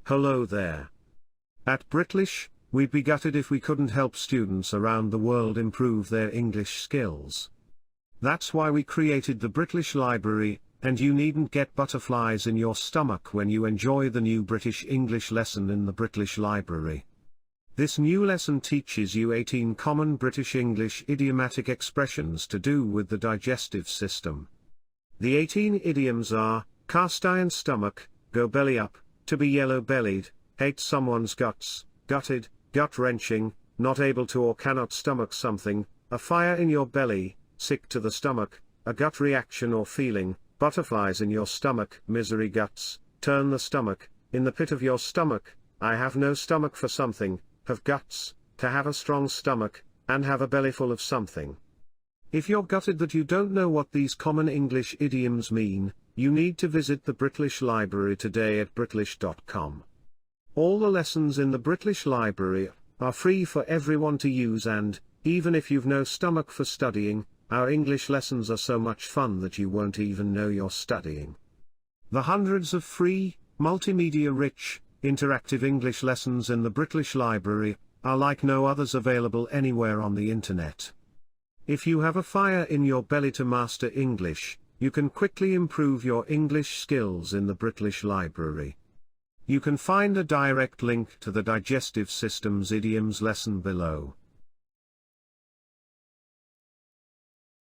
Hello there. At Britlish, we'd be gutted if we couldn't help students around the world improve their English skills. That's why we created the Britlish Library, and you needn't get butterflies in your stomach when you enjoy the new British English lesson in the Britlish Library. This new lesson teaches you 18 common British English idiomatic expressions to do with the digestive system. The 18 idioms are: cast iron stomach, go belly up, to be yellow-bellied, hate someone's guts, gutted, gut-wrenching, not able to or cannot stomach something, a fire in your belly, sick to the stomach, a gut reaction or feeling, butterflies in your stomach, misery guts, turn the stomach, in the pit of your stomach, I have no stomach for something, have guts, to have a strong stomach, and have a belly full of something. If you're gutted that you don't know what these common English idioms mean, you need to visit the Britlish Library today at Britlish.com. All the lessons in the Britlish Library are free for everyone to use, and, even if you've no stomach for studying, our English lessons are so much fun that you won't even know you're studying. The hundreds of free, multimedia-rich, interactive English lessons in the Britlish Library are like no others available anywhere on the internet. If you have a fire in your belly to master English, you can quickly improve your English skills in the Britlish Library. You can find a direct link to the Digestive Systems Idioms lesson below.